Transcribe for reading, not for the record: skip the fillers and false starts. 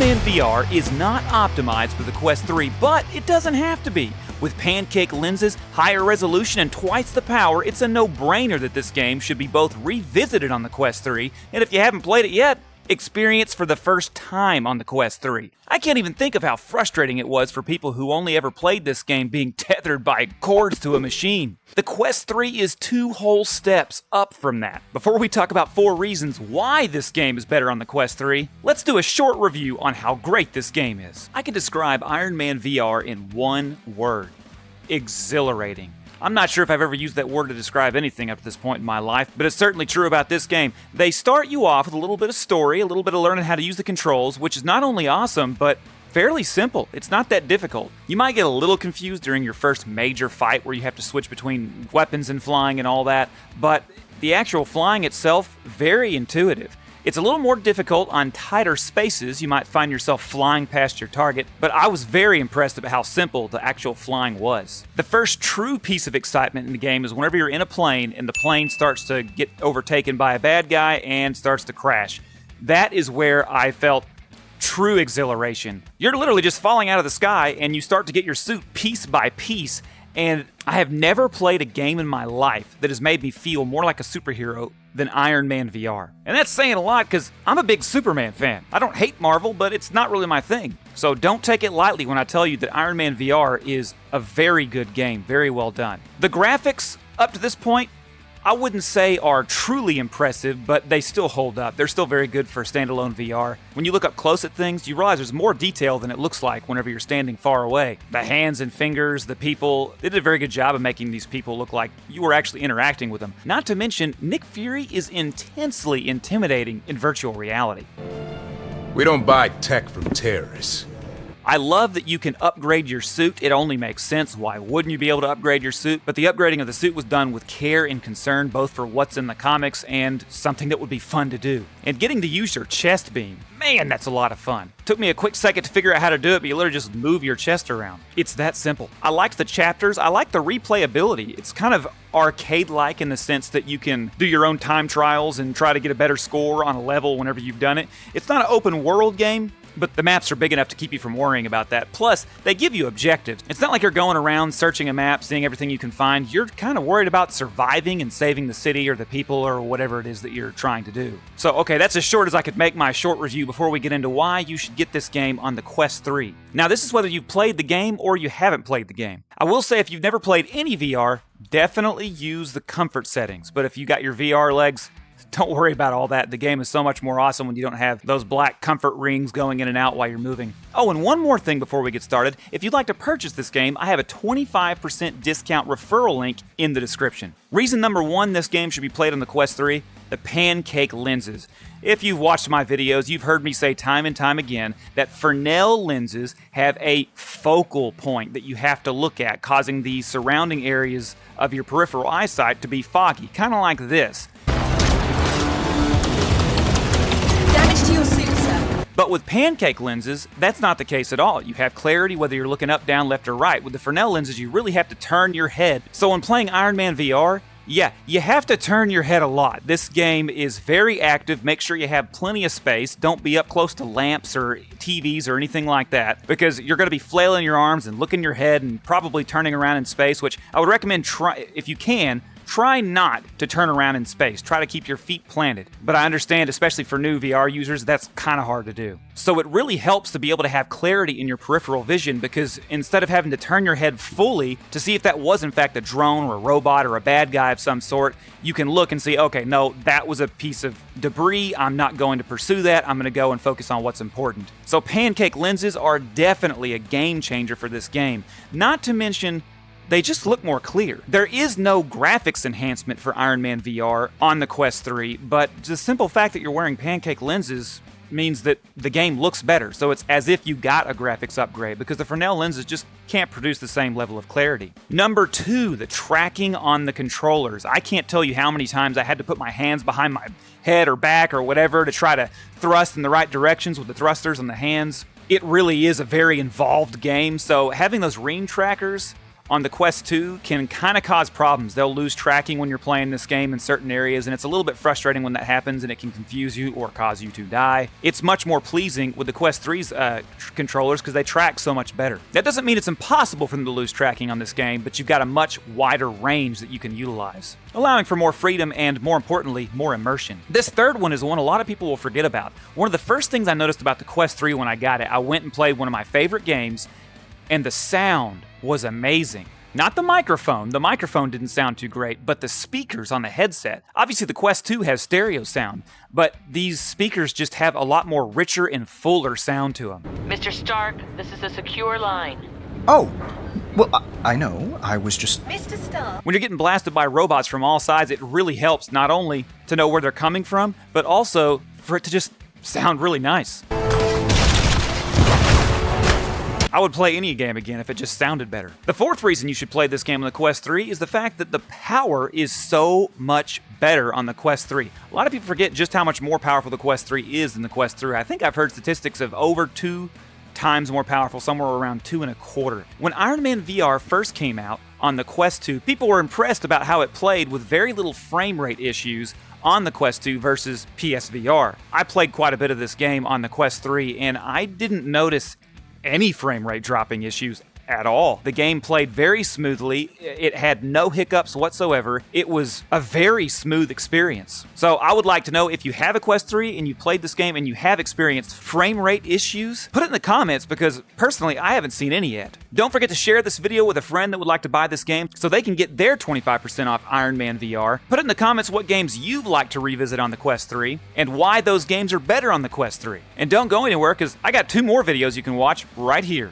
Man VR is not optimized for the Quest 3, but it doesn't have to be. With pancake lenses, higher resolution, and twice the power, it's a no-brainer that this game should be both revisited on the Quest 3, and if you haven't played it yet, experience for the first time on the Quest 3. I can't even think of how frustrating it was for people who only ever played this game being tethered by cords to a machine. The Quest 3 is 2 whole steps up from that. Before we talk about 4 reasons why this game is better on the Quest 3, let's do a short review on how great this game is. I can describe Iron Man VR in one word: exhilarating. I'm not sure if I've ever used that word to describe anything up to this point in my life, but it's certainly true about this game. They start you off with a little bit of story, a little bit of learning how to use the controls, which is not only awesome, but fairly simple. It's not that difficult. You might get a little confused during your first major fight where you have to switch between weapons and flying and all that, but the actual flying itself, very intuitive. It's a little more difficult on tighter spaces. You might find yourself flying past your target, but I was very impressed about how simple the actual flying was. The first true piece of excitement in the game is whenever you're in a plane and the plane starts to get overtaken by a bad guy and starts to crash. That is where I felt true exhilaration. You're literally just falling out of the sky and you start to get your suit piece by piece, and I have never played a game in my life that has made me feel more like a superhero than Iron Man VR. And that's saying a lot because I'm a big Superman fan. I don't hate Marvel, but it's not really my thing. So don't take it lightly when I tell you that Iron Man VR is a very good game, very well done. The graphics up to this point, I wouldn't say are truly impressive, but they still hold up. They're still very good for standalone VR. When you look up close at things, you realize there's more detail than it looks like whenever you're standing far away. The hands and fingers, the people, they did a very good job of making these people look like you were actually interacting with them. Not to mention, Nick Fury is intensely intimidating in virtual reality. We don't buy tech from terrorists. I love that you can upgrade your suit. It only makes sense. Why wouldn't you be able to upgrade your suit? But the upgrading of the suit was done with care and concern, both for what's in the comics and something that would be fun to do. And getting to use your chest beam, man, that's a lot of fun. Took me a quick second to figure out how to do it, but you literally just move your chest around. It's that simple. I like the chapters. I like the replayability. It's kind of arcade-like in the sense that you can do your own time trials and try to get a better score on a level whenever you've done it. It's not an open world game, but the maps are big enough to keep you from worrying about that. Plus, they give you objectives. It's not like you're going around searching a map, seeing everything you can find. You're kind of worried about surviving and saving the city or the people or whatever it is that you're trying to do. So, okay, that's as short as I could make my short review before we get into why you should get this game on the Quest 3. Now, this is whether you've played the game or you haven't played the game. I will say if you've never played any VR, definitely use the comfort settings. But if you got your VR legs, don't worry about all that. The game is so much more awesome when you don't have those black comfort rings going in and out while you're moving. Oh, and one more thing before we get started. If you'd like to purchase this game, I have a 25% discount referral link in the description. Reason number 1 this game should be played on the Quest 3, the pancake lenses. If you've watched my videos, you've heard me say time and time again that Fresnel lenses have a focal point that you have to look at, causing the surrounding areas of your peripheral eyesight to be foggy, kind of like this. To your suit, sir. But with pancake lenses, that's not the case at all. You have clarity whether you're looking up, down, left, or right. With the Fresnel lenses, you really have to turn your head. So when playing Iron Man VR, yeah, you have to turn your head a lot. This game is very active. Make sure you have plenty of space. Don't be up close to lamps or TVs or anything like that, because you're going to be flailing your arms and looking your head and probably turning around in space, which I would recommend if you can. Try not to turn around in space. Try to keep your feet planted. But I understand, especially for new VR users, that's kind of hard to do. So it really helps to be able to have clarity in your peripheral vision, because instead of having to turn your head fully to see if that was in fact a drone or a robot or a bad guy of some sort, you can look and see, okay, no, that was a piece of debris. I'm not going to pursue that. I'm going to go and focus on what's important. So pancake lenses are definitely a game changer for this game. Not to mention, they just look more clear. There is no graphics enhancement for Iron Man VR on the Quest 3, but the simple fact that you're wearing pancake lenses means that the game looks better, so it's as if you got a graphics upgrade, because the Fresnel lenses just can't produce the same level of clarity. Number 2, the tracking on the controllers. I can't tell you how many times I had to put my hands behind my head or back or whatever to try to thrust in the right directions with the thrusters on the hands. It really is a very involved game, so having those ring trackers on the Quest 2 can kind of cause problems. They'll lose tracking when you're playing this game in certain areas, and it's a little bit frustrating when that happens, and it can confuse you or cause you to die. It's much more pleasing with the Quest 3's controllers because they track so much better. That doesn't mean it's impossible for them to lose tracking on this game, but you've got a much wider range that you can utilize, allowing for more freedom and, more importantly, more immersion. This third one is one a lot of people will forget about. One of the first things I noticed about the Quest 3 when I got it, I went and played one of my favorite games, and the sound was amazing. Not the microphone. The microphone didn't sound too great, but the speakers on the headset. Obviously, the Quest 2 has stereo sound, but these speakers just have a lot more richer and fuller sound to them. Mr. Stark, this is a secure line. Oh, well, I know. I was just... Mr. Stark. When you're getting blasted by robots from all sides, it really helps not only to know where they're coming from, but also for it to just sound really nice. I would play any game again if it just sounded better. The fourth reason you should play this game on the Quest 3 is the fact that the power is so much better on the Quest 3. A lot of people forget just how much more powerful the Quest 3 is than the Quest 3. I think I've heard statistics of over 2 times more powerful, somewhere around 2.25. When Iron Man VR first came out on the Quest 2, people were impressed about how it played with very little frame rate issues on the Quest 2 versus PSVR. I played quite a bit of this game on the Quest 3, and I didn't notice any frame rate dropping issues at all. The game played very smoothly. It had no hiccups whatsoever. It was a very smooth experience. So I would like to know if you have a Quest 3 and you played this game and you have experienced frame rate issues, put it in the comments because personally I haven't seen any yet. Don't forget to share this video with a friend that would like to buy this game so they can get their 25% off Iron Man VR. Put it in the comments what games you'd like to revisit on the Quest 3 and why those games are better on the Quest 3. And don't go anywhere because I got 2 more videos you can watch right here.